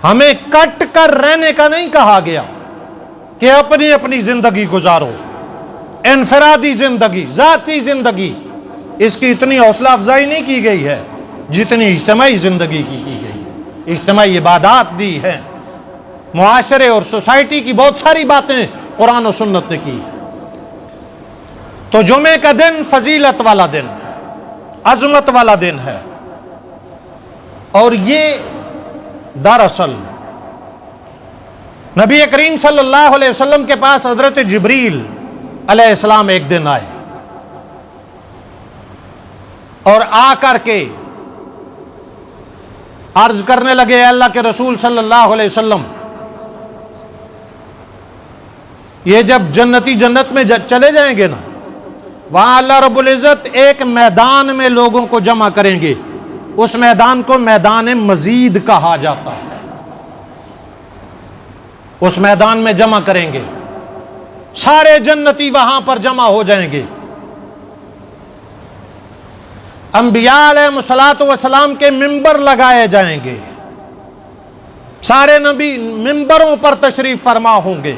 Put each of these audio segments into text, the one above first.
ہمیں کٹ کر رہنے کا نہیں کہا گیا کہ اپنی اپنی زندگی گزارو، انفرادی زندگی، ذاتی زندگی، اس کی اتنی حوصلہ افزائی نہیں کی گئی ہے جتنی اجتماعی زندگی کی گئی ہے۔ اجتماعی عبادات دی ہیں، معاشرے اور سوسائٹی کی بہت ساری باتیں قرآن و سنت نے کی۔ تو جمعے کا دن فضیلت والا دن، عظمت والا دن ہے، اور یہ دراصل نبی کریم صلی اللہ علیہ وسلم کے پاس حضرت جبریل علیہ السلام ایک دن آئے اور آ کر کے عرض کرنے لگے، اللہ کے رسول صلی اللہ علیہ وسلم، یہ جب جنتی جنت میں چلے جائیں گے نا، وہاں اللہ رب العزت ایک میدان میں لوگوں کو جمع کریں گے، اس میدان کو میدان مزید کہا جاتا ہے۔ اس میدان میں جمع کریں گے، سارے جنتی وہاں پر جمع ہو جائیں گے، انبیاء علیہ الصلوۃ والسلام کے ممبر لگائے جائیں گے، سارے نبی ممبروں پر تشریف فرما ہوں گے،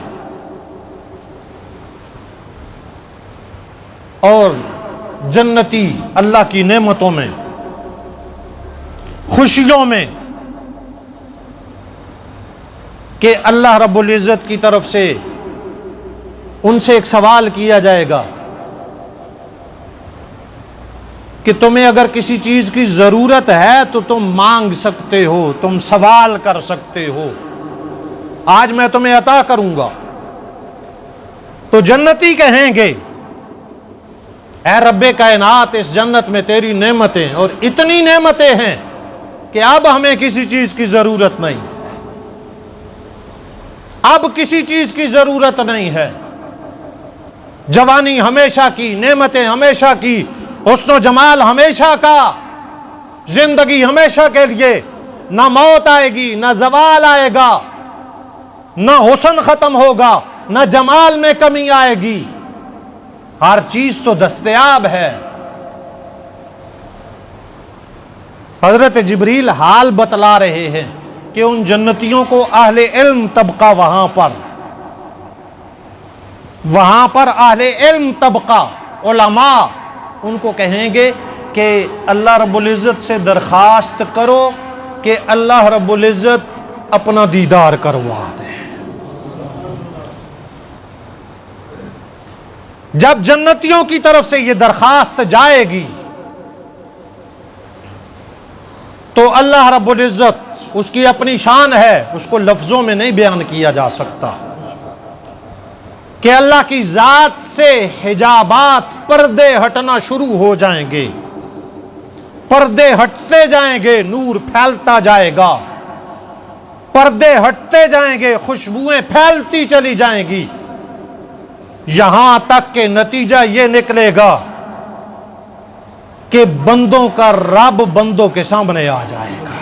اور جنتی اللہ کی نعمتوں میں، خوشیوں میں، کہ اللہ رب العزت کی طرف سے ان سے ایک سوال کیا جائے گا کہ تمہیں اگر کسی چیز کی ضرورت ہے تو تم مانگ سکتے ہو، تم سوال کر سکتے ہو، آج میں تمہیں عطا کروں گا۔ تو جنتی کہیں گے، اے رب کائنات، اس جنت میں تیری نعمتیں اور اتنی نعمتیں ہیں کہ اب ہمیں کسی چیز کی ضرورت نہیں، اب کسی چیز کی ضرورت نہیں ہے، جوانی ہمیشہ کی، نعمتیں ہمیشہ کی، حسن و جمال ہمیشہ کا، زندگی ہمیشہ کے لیے، نہ موت آئے گی، نہ زوال آئے گا، نہ حسن ختم ہوگا، نہ جمال میں کمی آئے گی، ہر چیز تو دستیاب ہے۔ حضرت جبریل حال بتلا رہے ہیں کہ ان جنتیوں کو اہل علم طبقہ وہاں پر اہل علم طبقہ، علماء، ان کو کہیں گے کہ اللہ رب العزت سے درخواست کرو کہ اللہ رب العزت اپنا دیدار کروا دے۔ جب جنتیوں کی طرف سے یہ درخواست جائے گی تو اللہ رب العزت، اس کی اپنی شان ہے، اس کو لفظوں میں نہیں بیان کیا جا سکتا، کہ اللہ کی ذات سے حجابات، پردے ہٹنا شروع ہو جائیں گے، پردے ہٹتے جائیں گے، نور پھیلتا جائے گا، پردے ہٹتے جائیں گے، خوشبوئیں پھیلتی چلی جائیں گی، یہاں تک کہ نتیجہ یہ نکلے گا کہ بندوں کا رب بندوں کے سامنے آ جائے گا۔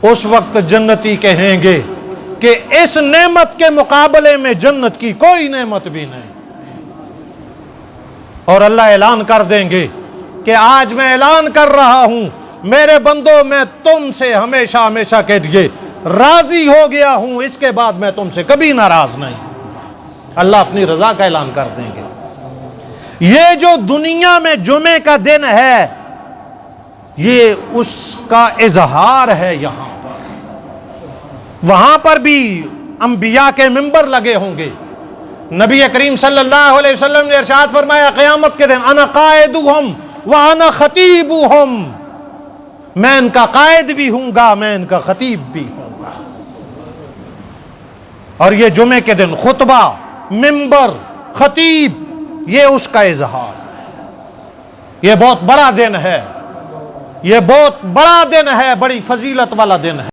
اس وقت جنتی کہیں گے کہ اس نعمت کے مقابلے میں جنت کی کوئی نعمت بھی نہیں، اور اللہ اعلان کر دیں گے کہ آج میں اعلان کر رہا ہوں، میرے بندوں، میں تم سے ہمیشہ ہمیشہ کے لیے راضی ہو گیا ہوں، اس کے بعد میں تم سے کبھی ناراض نہیں ہوں۔ اللہ اپنی رضا کا اعلان کر دیں گے۔ یہ جو دنیا میں جمعے کا دن ہے، یہ اس کا اظہار ہے یہاں پر۔ وہاں پر بھی انبیاء کے منبر لگے ہوں گے۔ نبی کریم صلی اللہ علیہ وسلم نے ارشاد فرمایا، قیامت کے دن انا قائدہم وانا خطیبہم، میں ان کا قائد بھی ہوں گا، میں ان کا خطیب بھی ہوں گا۔ اور یہ جمعے کے دن خطبہ، منبر، خطیب، یہ اس کا اظہار ہے۔ یہ بہت بڑا دن ہے، یہ بہت بڑا دن ہے، بڑی فضیلت والا دن ہے۔